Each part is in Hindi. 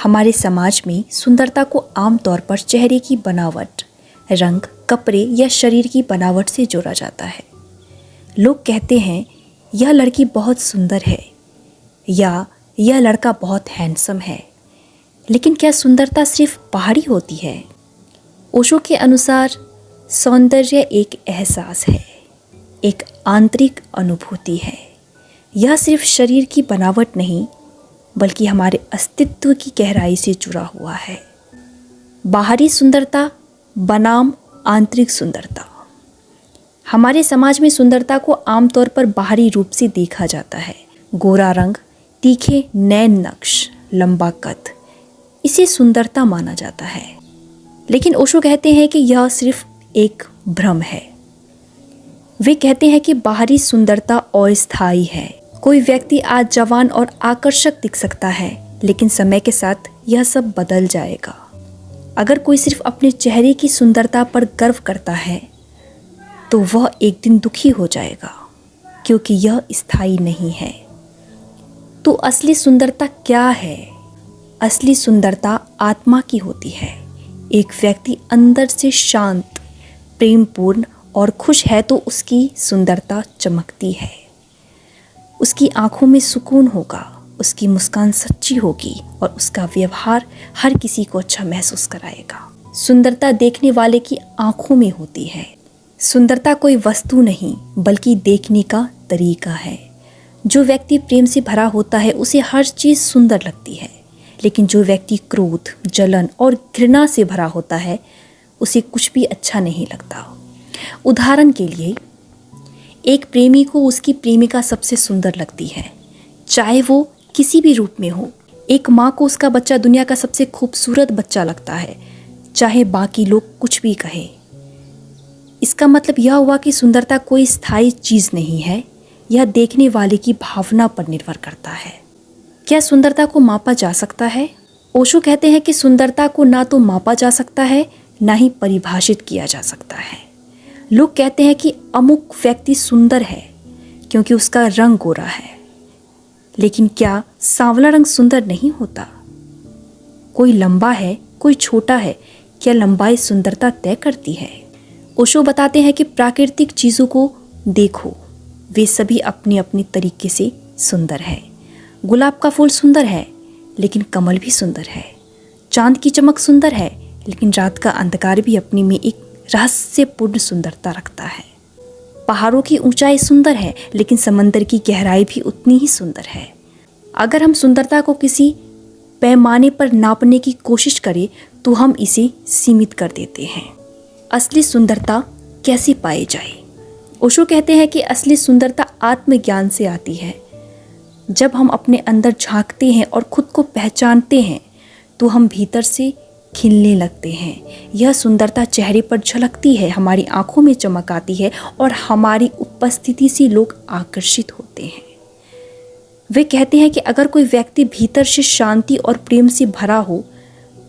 हमारे समाज में सुंदरता को आमतौर पर चेहरे की बनावट, रंग, कपड़े या शरीर की बनावट से जोड़ा जाता है। लोग कहते हैं यह लड़की बहुत सुंदर है या यह लड़का बहुत हैंडसम है। लेकिन क्या सुंदरता सिर्फ बाहरी होती है? ओशो के अनुसार सौंदर्य एक एहसास है, एक आंतरिक अनुभूति है। यह सिर्फ शरीर की बनावट नहीं बल्कि हमारे अस्तित्व की गहराई से जुड़ा हुआ है। बाहरी सुंदरता बनाम आंतरिक सुंदरता। हमारे समाज में सुंदरता को आमतौर पर बाहरी रूप से देखा जाता है। गोरा रंग, तीखे नैन नक्श, लंबा कद, इसे सुंदरता माना जाता है। लेकिन ओशो कहते हैं कि यह सिर्फ एक भ्रम है। वे कहते हैं कि बाहरी सुंदरता अस्थायी है। कोई व्यक्ति आज जवान और आकर्षक दिख सकता है, लेकिन समय के साथ यह सब बदल जाएगा। अगर कोई सिर्फ अपने चेहरे की सुंदरता पर गर्व करता है तो वह एक दिन दुखी हो जाएगा, क्योंकि यह स्थायी नहीं है। तो असली सुंदरता क्या है? असली सुंदरता आत्मा की होती है। एक व्यक्ति अंदर से शांत, प्रेमपूर्ण और खुश है तो उसकी सुंदरता चमकती है। उसकी आंखों में सुकून होगा, उसकी मुस्कान सच्ची होगी और उसका व्यवहार हर किसी को अच्छा महसूस कराएगा। सुंदरता देखने वाले की आंखों में होती है। सुंदरता कोई वस्तु नहीं बल्कि देखने का तरीका है। जो व्यक्ति प्रेम से भरा होता है उसे हर चीज़ सुंदर लगती है, लेकिन जो व्यक्ति क्रोध, जलन और घृणा से भरा होता है उसे कुछ भी अच्छा नहीं लगता। उदाहरण के लिए, एक प्रेमी को उसकी प्रेमिका सबसे सुंदर लगती है, चाहे वो किसी भी रूप में हो। एक माँ को उसका बच्चा दुनिया का सबसे खूबसूरत बच्चा लगता है, चाहे बाकी लोग कुछ भी कहें। इसका मतलब यह हुआ कि सुंदरता कोई स्थायी चीज़ नहीं है, यह देखने वाले की भावना पर निर्भर करता है। क्या सुंदरता को मापा जा सकता है? ओशो कहते हैं कि सुंदरता को ना तो मापा जा सकता है ना ही परिभाषित किया जा सकता है। लोग कहते हैं कि अमुक व्यक्ति सुंदर है क्योंकि उसका रंग गोरा है, लेकिन क्या सांवला रंग सुंदर नहीं होता? कोई लंबा है, कोई छोटा है, क्या लंबाई सुंदरता तय करती है? ओशो बताते हैं कि प्राकृतिक चीज़ों को देखो, वे सभी अपने अपने तरीके से सुंदर है। गुलाब का फूल सुंदर है लेकिन कमल भी सुंदर है। चांद की चमक सुंदर है लेकिन रात का अंधकार भी अपने में एक रहस्यपूर्ण सुंदरता रखता है। पहाड़ों की ऊंचाई सुंदर है लेकिन समंदर की गहराई भी उतनी ही सुंदर है। अगर हम सुंदरता को किसी पैमाने पर नापने की कोशिश करें तो हम इसे सीमित कर देते हैं। असली सुंदरता कैसे पाई जाए? ओशो कहते हैं कि असली सुंदरता आत्मज्ञान से आती है। जब हम अपने अंदर झांकते हैं और खुद को पहचानते हैं तो हम भीतर से खिलने लगते हैं। यह सुंदरता चेहरे पर झलकती है, हमारी आंखों में चमक आती है और हमारी उपस्थिति से लोग आकर्षित होते हैं। वे कहते हैं कि अगर कोई व्यक्ति भीतर से शांति और प्रेम से भरा हो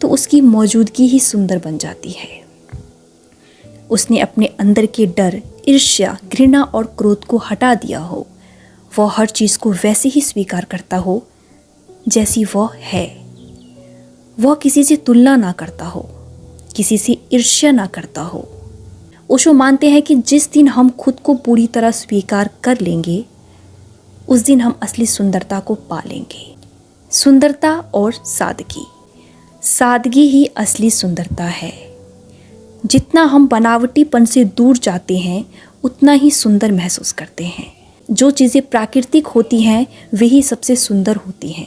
तो उसकी मौजूदगी ही सुंदर बन जाती है। उसने अपने अंदर के डर, ईर्ष्या, घृणा और क्रोध को हटा दिया हो। वह हर चीज़ को वैसे ही स्वीकार करता हो जैसी वह है। वह किसी से तुलना ना करता हो, किसी से ईर्ष्या ना करता हो। ओशो मानते हैं कि जिस दिन हम खुद को पूरी तरह स्वीकार कर लेंगे उस दिन हम असली सुंदरता को पा लेंगे। सुंदरता और सादगी। सादगी ही असली सुंदरता है। जितना हम बनावटीपन से दूर जाते हैं उतना ही सुंदर महसूस करते हैं। जो चीज़ें प्राकृतिक होती हैं वही सबसे सुंदर होती हैं।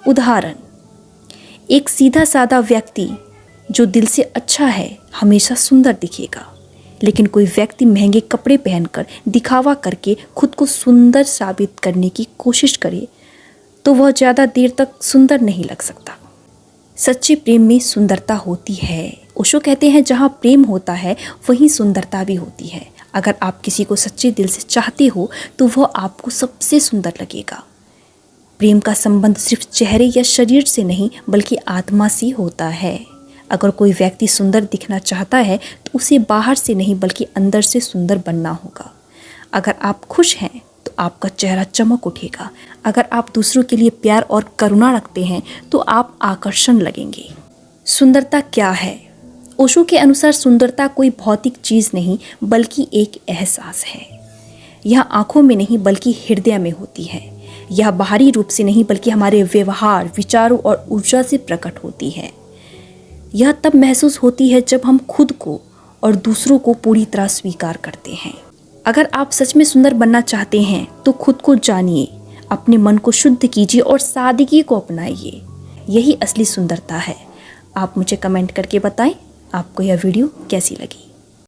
उदाहरण, एक सीधा साधा व्यक्ति जो दिल से अच्छा है हमेशा सुंदर दिखेगा, लेकिन कोई व्यक्ति महंगे कपड़े पहनकर दिखावा करके खुद को सुंदर साबित करने की कोशिश करे तो वह ज़्यादा देर तक सुंदर नहीं लग सकता। सच्चे प्रेम में सुंदरता होती है। ओशो कहते हैं जहाँ प्रेम होता है वहीं सुंदरता भी होती है। अगर आप किसी को सच्चे दिल से चाहते हो तो वह आपको सबसे सुंदर लगेगा। प्रेम का संबंध सिर्फ चेहरे या शरीर से नहीं बल्कि आत्मा से होता है। अगर कोई व्यक्ति सुंदर दिखना चाहता है तो उसे बाहर से नहीं बल्कि अंदर से सुंदर बनना होगा। अगर आप खुश हैं तो आपका चेहरा चमक उठेगा। अगर आप दूसरों के लिए प्यार और करुणा रखते हैं तो आप आकर्षण लगेंगे। सुंदरता क्या है? ओशो के अनुसार सुंदरता कोई भौतिक चीज़ नहीं बल्कि एक एहसास है। यह आंखों में नहीं बल्कि हृदय में होती है। यह बाहरी रूप से नहीं बल्कि हमारे व्यवहार, विचारों और ऊर्जा से प्रकट होती है। यह तब महसूस होती है जब हम खुद को और दूसरों को पूरी तरह स्वीकार करते हैं। अगर आप सच में सुंदर बनना चाहते हैं तो खुद को जानिए, अपने मन को शुद्ध कीजिए और सादगी को अपनाइए। यही असली सुंदरता है। आप मुझे कमेंट करके बताएं आपको यह वीडियो कैसी लगी।